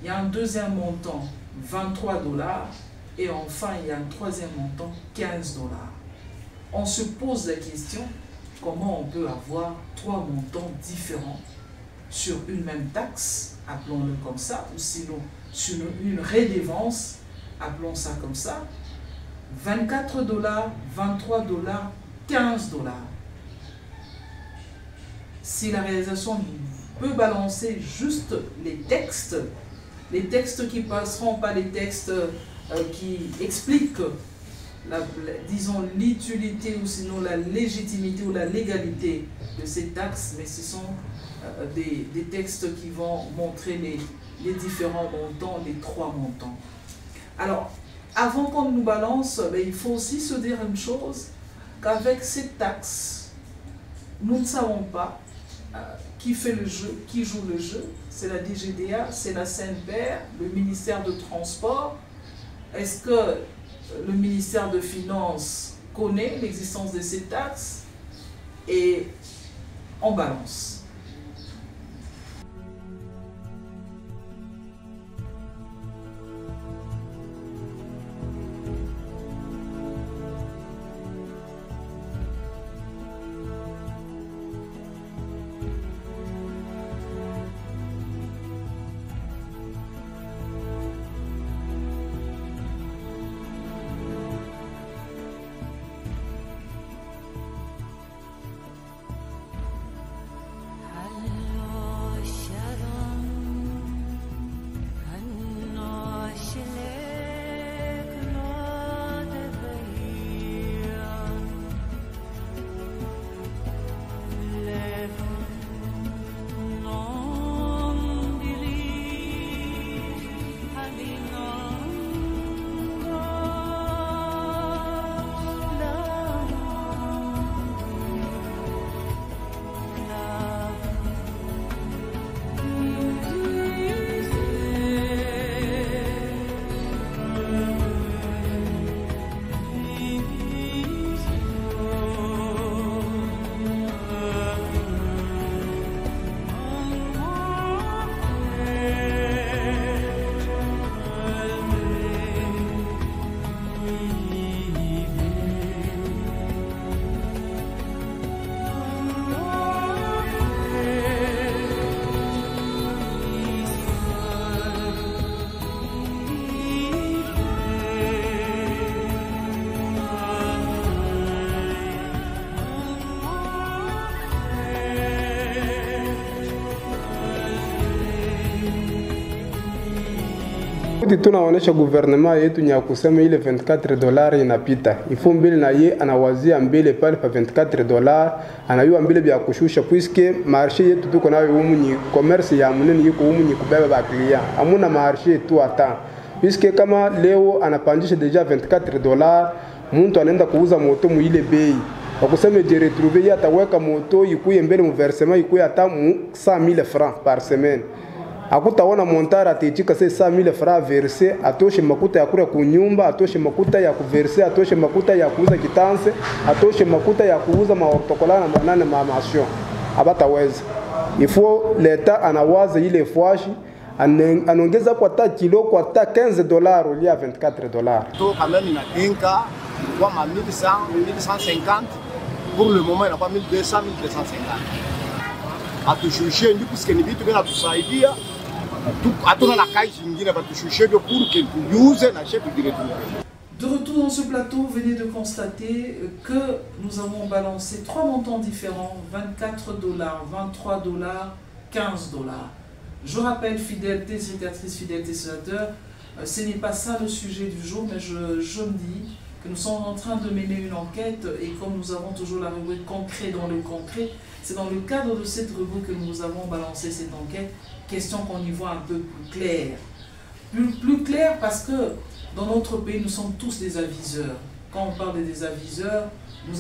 il y a un deuxième montant 23 $, Et enfin, il y a un troisième montant, 15 $. On se pose la question, comment on peut avoir 3 montants différents sur une même taxe, appelons-le comme ça, ou sinon sur une redevance, appelons ça comme ça, 24 $, 23 $, 15 $. Si la réalisation peut balancer juste les textes qui passeront, pas les textes qui expliquent, disons, l'utilité ou sinon la légitimité ou la légalité de ces taxes, mais ce sont des textes qui vont montrer les différents montants, les 3 montants. Alors, avant qu'on nous balance, il faut aussi se dire une chose, qu'avec ces taxes, nous ne savons pas qui fait le jeu, qui joue le jeu. C'est la DGDA, c'est la CNPR, le ministère de Transport. Est-ce que le ministère de Finances connaît l'existence de ces taxes? Et on balance. Tunaonesha guvernema yetu nya kusema ile 24 $ inapita. Ifo mbele na ye anawazia mbele pale pa 24 $, anayua mbele bya kushusha puisque marché yetu tuko nayo umunyi commerce ya munene yiko umunyi kubeba ba client. Amuna marché tu hata. Puisque kama leo anapandisha deja 24 $, mtu anaenda kuuza moto mu ile bei. Wakusema je retrouver ya ataweka moto ikuye mbele mu versement ikuye hata 100,000 francs par semaine. Hakutaona montara atechika 100,000 francs verse, atoshe makuta ya kula kunyumba, atoshe makuta ya kuverse, atoshe makuta ya kuuza kitanse, atoshe makuta ya kuuza maortokola na banane mamation. Abataweza. Ifo leta anawaza ile fwashi anaongeza kwa ta kilo kwa ta 15 $ au lieu 24 $. To quand même inatenga kwa 1100, 1150. Pour le moment il n'a pas 1200, 1250. Atushushe ndipo sikeni vitu vina tusaidia. Hatuna na kazi nyingine batushushe pour que tuuze na chef directement. De retour dans ce plateau, venez de constater que nous avons balancé 3 montants différents, 24 $, 23 $, 15 $. Je rappelle, fidèles téléspectatrices, fidèles téléspectateurs, ce n'est pas ça le sujet du jour, mais je me dis que nous sommes en train de mener une enquête et comme nous avons toujours la rubrique concret dans le concret, c'est dans le cadre de cette rubrique que nous avons balancé cette enquête, question qu'on y voit un peu plus clair. Plus clair parce que dans notre pays, nous sommes tous des aviseurs. Quand on parle des aviseurs, nous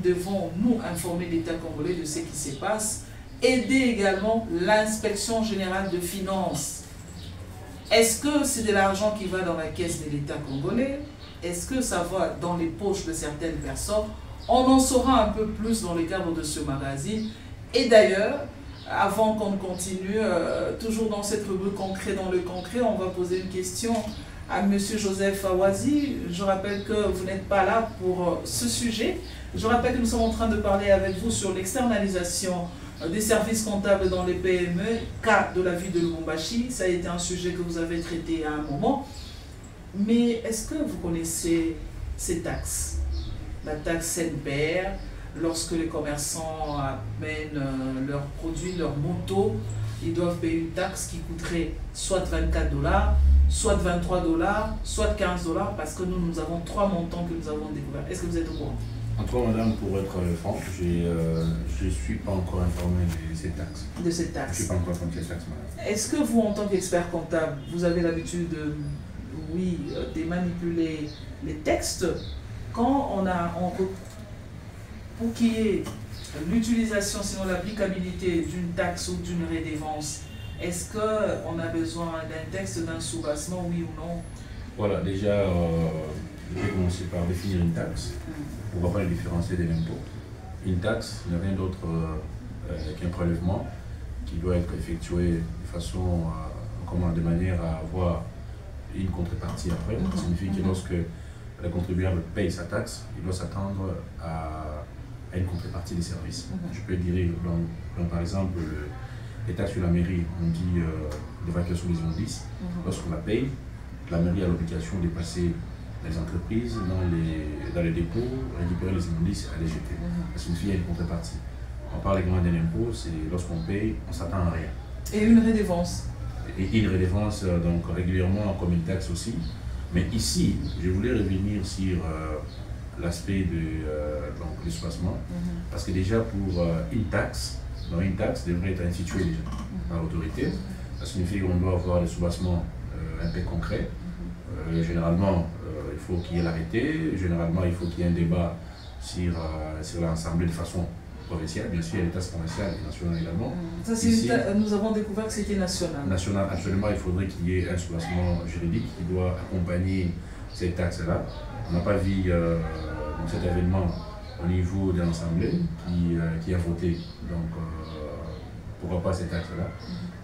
devons nous informer l'État congolais de ce qui se passe, aider également l'inspection générale de finances. Est-ce que c'est de l'argent qui va dans la caisse de l'État congolais? Est-ce que ça va dans les poches de certaines personnes? On en saura un peu plus dans le cadre de ce magazine. Et d'ailleurs, avant qu'on continue, toujours dans cette rubrique concret dans le concret, on va poser une question à M. Joseph Awazi. Je rappelle que vous n'êtes pas là pour ce sujet. Je rappelle que nous sommes en train de parler avec vous sur l'externalisation des services comptables dans les PME, cas de la ville de Lubumbashi. Ça a été un sujet que vous avez traité à un moment. Mais est-ce que vous connaissez ces taxes? La taxe NPR, lorsque les commerçants amènent leurs produits, leurs motos, ils doivent payer une taxe qui coûterait soit 24 $, soit 23 $, soit 15 $, parce que nous avons 3 montants que nous avons découverts. Est-ce que vous êtes au courant? En tout cas, madame, pour être franc, je ne suis pas encore informé de ces taxes. De ces taxes. Je ne suis pas encore informé de ces taxes, madame. Est-ce que vous, en tant qu'expert comptable, vous avez l'habitude de, de manipuler les textes quand pour qu'il y ait l'utilisation, sinon l'applicabilité d'une taxe ou d'une redevance, est-ce qu'on a besoin d'un texte, d'un soubassement, oui ou non? Voilà, déjà, je vais commencer par définir une taxe. On ne va pas les différencier de l'impôt. Une taxe n'est rien d'autre qu'un prélèvement qui doit être effectué de façon, de manière à avoir une contrepartie après. Ça signifie que lorsque le contribuable paye sa taxe, il doit s'attendre à une contrepartie des services. Je peux dire, par exemple, les taxes sur la mairie, on dit l'évacuation des immondices. Lorsqu'on la paye, la mairie a l'obligation de passer dans les entreprises, dans les dépôts, récupérer les immondices et les jeter. Ça signifie qu'il y a une contrepartie. On parle également d'un impôt, c'est lorsqu'on paye, on ne s'attend à rien. Et une redevance? Et une redevance, donc régulièrement comme une taxe aussi. Mais ici, je voulais revenir sur l'aspect du soubassement, parce que déjà pour une taxe devrait être instituée déjà par l'autorité. Ça signifie qu'on doit avoir des soubassements un peu concrets. Généralement, il faut qu'il y ait l'arrêté, généralement il faut qu'il y ait un débat sur l'Assemblée de façon provinciale, bien sûr, il y a les taxes provinciales et nationales également. Ça, ici, nous avons découvert que c'était national. National, absolument, il faudrait qu'il y ait un soubassement juridique qui doit accompagner ces taxes-là. On n'a pas vu dans cet événement au niveau de l'Assemblée qui a voté, donc pourquoi pas ces taxes-là.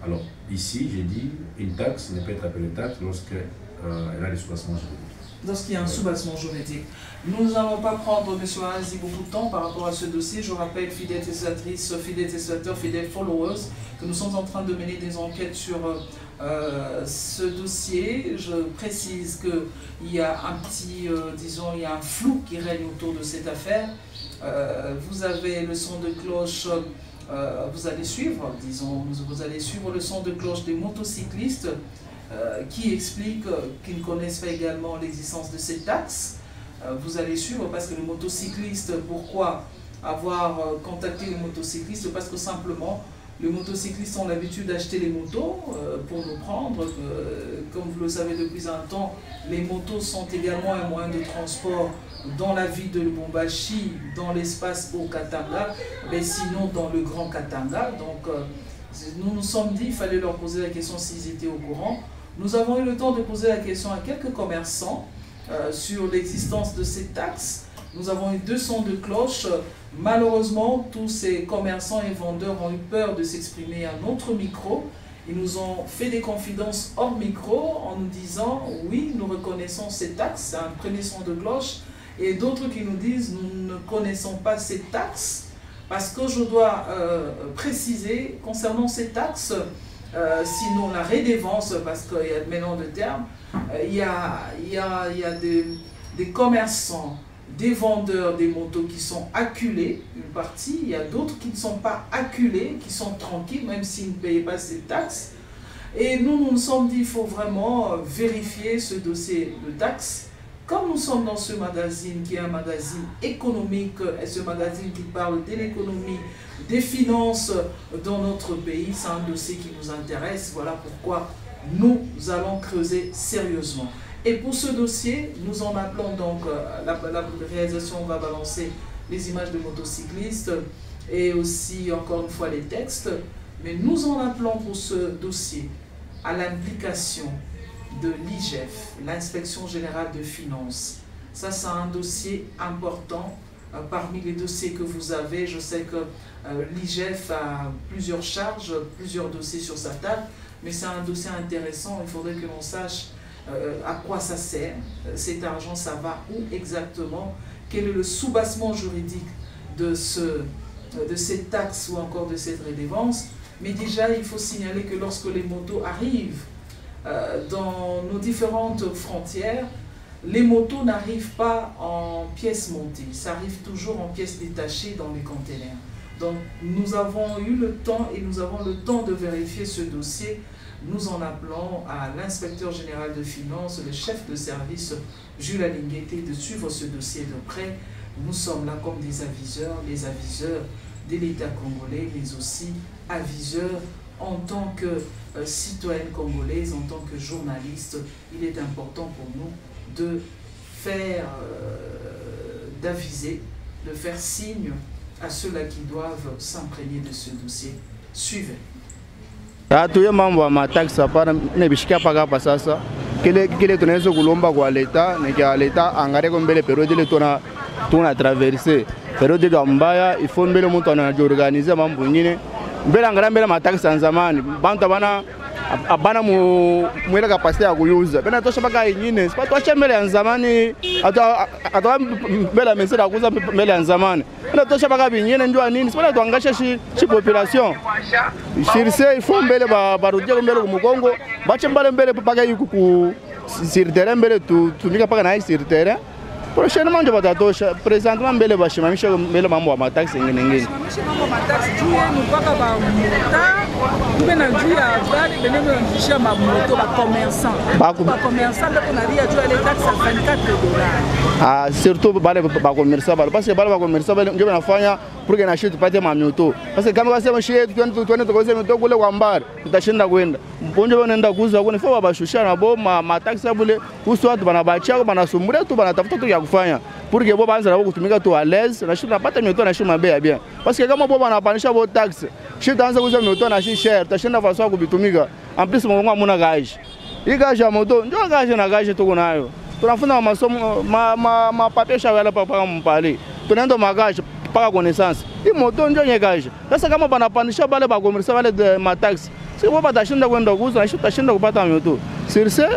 Alors ici, j'ai dit, une taxe ne peut être appelée taxe lorsqu'elle a des soubassements juridiques. Lorsqu'il y a un soubassement juridique. Nous n'allons pas prendre, M. Awazi, beaucoup de temps par rapport à ce dossier. Je rappelle, fidèles téléspectatrices, fidèles téléspectateurs, fidèles followers, que nous sommes en train de mener des enquêtes sur ce dossier. Je précise qu'il y a un petit, il y a un flou qui règne autour de cette affaire. Vous avez le son de cloche, vous allez suivre, vous allez suivre le son de cloche des motocyclistes qui expliquent qu'ils ne connaissent pas également l'existence de cette taxe. Vous allez suivre parce que les motocyclistes, pourquoi avoir contacté les motocyclistes? Parce que simplement, les motocyclistes ont l'habitude d'acheter les motos pour nous prendre. Comme vous le savez depuis un temps, les motos sont également un moyen de transport dans la ville de Lubumbashi, dans l'espace au Katanga, mais sinon dans le Grand Katanga. Donc nous nous sommes dit qu'il fallait leur poser la question s'ils étaient au courant. Nous avons eu le temps de poser la question à quelques commerçants sur l'existence de ces taxes. Nous avons eu 2 sons de cloche. Malheureusement, tous ces commerçants et vendeurs ont eu peur de s'exprimer à notre micro. Ils nous ont fait des confidences hors micro en nous disant « Oui, nous reconnaissons ces taxes », c'est un premier son de cloche. Et d'autres qui nous disent « Nous ne connaissons pas ces taxes ». Parce que je dois préciser, concernant ces taxes, sinon la redevance, parce qu'il y a maintenant de termes, il y a des commerçants, des vendeurs des motos qui sont acculés, une partie, il y a d'autres qui ne sont pas acculés, qui sont tranquilles, même s'ils ne payaient pas ces taxes. Et nous nous sommes dit qu'il faut vraiment vérifier ce dossier de taxes. Comme nous sommes dans ce magazine qui est un magazine économique, et ce magazine qui parle de l'économie, des finances dans notre pays, c'est un dossier qui nous intéresse. Voilà pourquoi nous allons creuser sérieusement. Et pour ce dossier, nous en appelons donc, la réalisation va balancer les images de motocyclistes et aussi encore une fois les textes, mais nous en appelons pour ce dossier à l'implication de l'IGF, l'Inspection Générale de Finances. Ça, c'est un dossier important. Parmi les dossiers que vous avez, je sais que l'IGF a plusieurs charges, plusieurs dossiers sur sa table, mais c'est un dossier intéressant. Il faudrait que l'on sache à quoi ça sert, cet argent, ça va où exactement, quel est le soubassement juridique de cette taxe ou encore de cette redevance. Mais déjà, il faut signaler que lorsque les motos arrivent dans nos différentes frontières, les motos n'arrivent pas en pièces montées, ça arrive toujours en pièces détachées dans les containers. Donc nous avons eu le temps et nous avons le temps de vérifier ce dossier. Nous en appelons à l'inspecteur général de finances, le chef de service Jules Alinguete, de suivre ce dossier de près. Nous sommes là comme des aviseurs, les aviseurs de l'État congolais, mais aussi aviseurs en tant que citoyenne congolaise, en tant que journaliste. Il est important pour nous de faire, d'aviser, de faire signe à ceux-là qui doivent s'imprégner de ce dossier. Suivez. Tuye mambo ma tax hapana nebishikia paka pa sasa kile tunaweza kulomba kwa leta ni kwa leta angare ko mbele periode ile tuna traverser periode ya mbaya ifo mbele mtu anajiorganize mambo nyingine mbele angara mbele ma tax za zamani bantu abana mwele kapasite ya kuyuza bena tosha paka nyingine sipa tosha mbele ya zamani ata mbele mesera kuuza mbele ya zamani bena tosha paka binyine ndio nini sipa tuangasha shi population shirse ifo mbele barudie mbele ku Mukongo bache mbele paka yuko ku sur terrain mbele tumika paka na sur terrain prochainement ndio batatosha présentement mbele bashimamisha mbele mambo ya mataxi ngine mambo mataxi juu mpaka ba mota tubena juu ya bali benemo njisha mamoto ba commerçant ndio kunalia juu ile taxe ya $24. Surtout bale ba commerçant parce que bale ba commerçant ndio banafanya pour que na shit tupate mamoto parce que kama wasema shit tuende tukoze moto kule kwa mbari tutashinda kwenda mponjo wanaenda kuuza kwa nifaa bashusha na bo mataxi abule uso watu banabachia banasumbulia tu banatafuta tu ya kufanya pour que bo banza na kutumika tu à l'aise na shit napata moto na shit mabaya bien parce que kama bo banapanisha bo taxi shit anza kuuza moto na shit share tutashinda faso kubitumika en plus Mungu amuna gage igaje moto ndio gage na gage tuko nayo tunafanya masomo papier shawala papa mpale tunaenda magaje paka connaissance hii moto ndio nyegaje sasa kama banapanisha bale ba commerce bale de mataxi si bo batashinda kwenda kuuza na tutashinda kupata moto sirse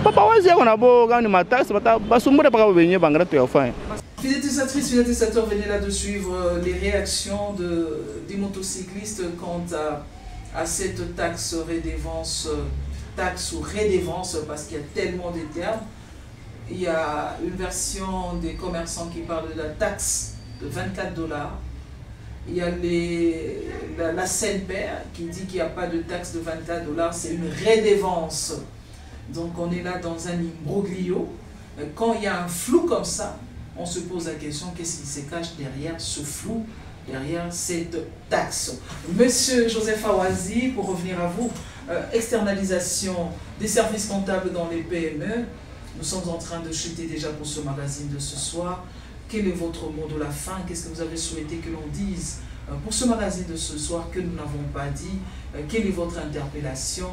papa wazi yako na bo gani mataxi basumbure paka benye bangara tu yafanya. Fidèles utilisatrices, fidèles utilisateurs, venez là de suivre les réactions des motocyclistes quant à cette taxe redevance, taxe ou redevance, parce qu'il y a tellement de termes. Il y a une version des commerçants qui parle de la taxe de $24. Il y a la CNPR qui dit qu'il n'y a pas de taxe de $24, c'est une redevance. Donc on est là dans un imbroglio. Quand il y a un flou comme ça, on se pose la question, qu'est-ce qui se cache derrière ce flou, derrière cette taxe? Monsieur Joseph Awazi, pour revenir à vous, externalisation des services comptables dans les PME. Nous sommes en train de chuter déjà pour ce magazine de ce soir. Quel est votre mot de la fin? Qu'est-ce que vous avez souhaité que l'on dise pour ce magazine de ce soir que nous n'avons pas dit? Quelle est votre interpellation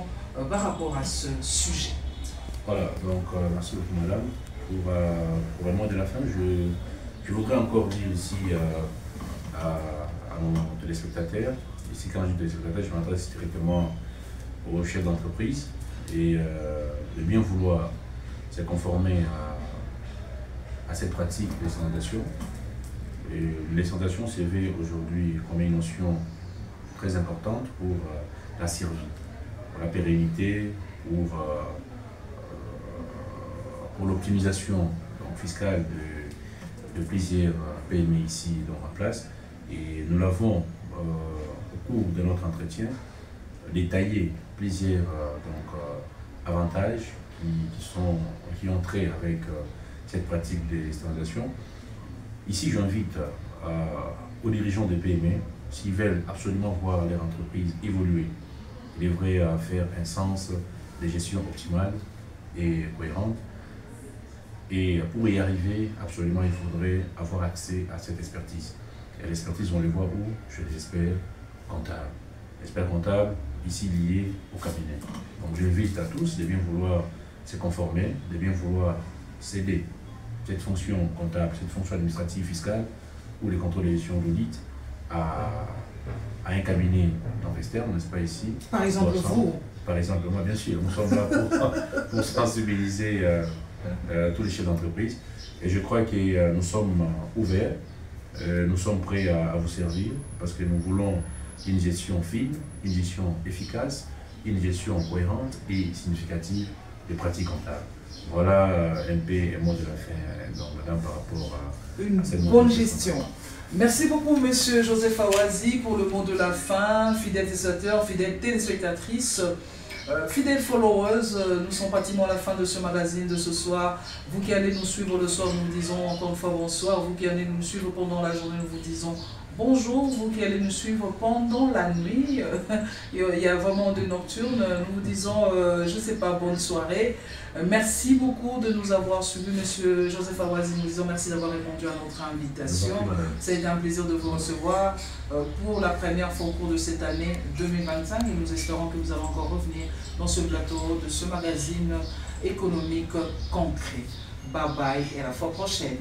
par rapport à ce sujet? Voilà, donc merci beaucoup madame. Pour le mot de la fin, je voudrais encore dire ici à nos téléspectateurs, ici quand je dis téléspectateurs, je m'adresse directement aux chefs d'entreprise et de bien vouloir se conformer à cette pratique de l'externalisation. L'externalisation s'éveille aujourd'hui comme une notion très importante pour la survie, pour la pérennité, pour l'optimisation fiscale de plusieurs PME ici en place. Et nous l'avons au cours de notre entretien détaillé plusieurs avantages qui ont trait avec cette pratique de l'externalisation. Ici, j'invite aux dirigeants des PME, s'ils veulent absolument voir leur entreprise évoluer, ils devraient faire un sens de gestion optimale et cohérente. Et pour y arriver, absolument, il faudrait avoir accès à cette expertise. Et l'expertise, on les voit où? Chez les experts comptables. Experts comptables, ici liés au cabinet. Donc j'invite à tous de bien vouloir se conformer, de bien vouloir céder cette fonction comptable, cette fonction administrative fiscale ou les contrôles de gestion d'audit à un cabinet externe, n'est-ce pas ici? Par exemple, vous, par exemple, moi bien sûr, nous sommes là pour sensibiliser tous les chefs d'entreprise. Et je crois que nous sommes ouverts, nous sommes prêts à vous servir parce que nous voulons une gestion fine, une gestion efficace, une gestion cohérente et significative des pratiques comptables. Voilà un peu un mot de la fin, donc, madame, par rapport à une bonne gestion. Merci beaucoup, monsieur Joseph Awazi, pour le mot de la fin. Fidèles téléspectateurs, fidèles téléspectatrices, fidèles followers, nous sommes pratiquement à la fin de ce magazine de ce soir. Vous qui allez nous suivre le soir, nous vous disons encore une fois bonsoir. Vous qui allez nous suivre pendant la journée, nous vous disons bonjour. Vous qui allez nous suivre pendant la nuit, il y a vraiment de nocturnes, nous vous disons, je ne sais pas, bonne soirée. Merci beaucoup de nous avoir suivis, monsieur Joseph Awazi. Nous disons merci d'avoir répondu à notre invitation. Ça a été un plaisir de vous recevoir pour la première fois au cours de cette année 2025 et nous espérons que vous allez encore revenir dans ce plateau de ce magazine économique concret. Bye bye et à la fois prochaine.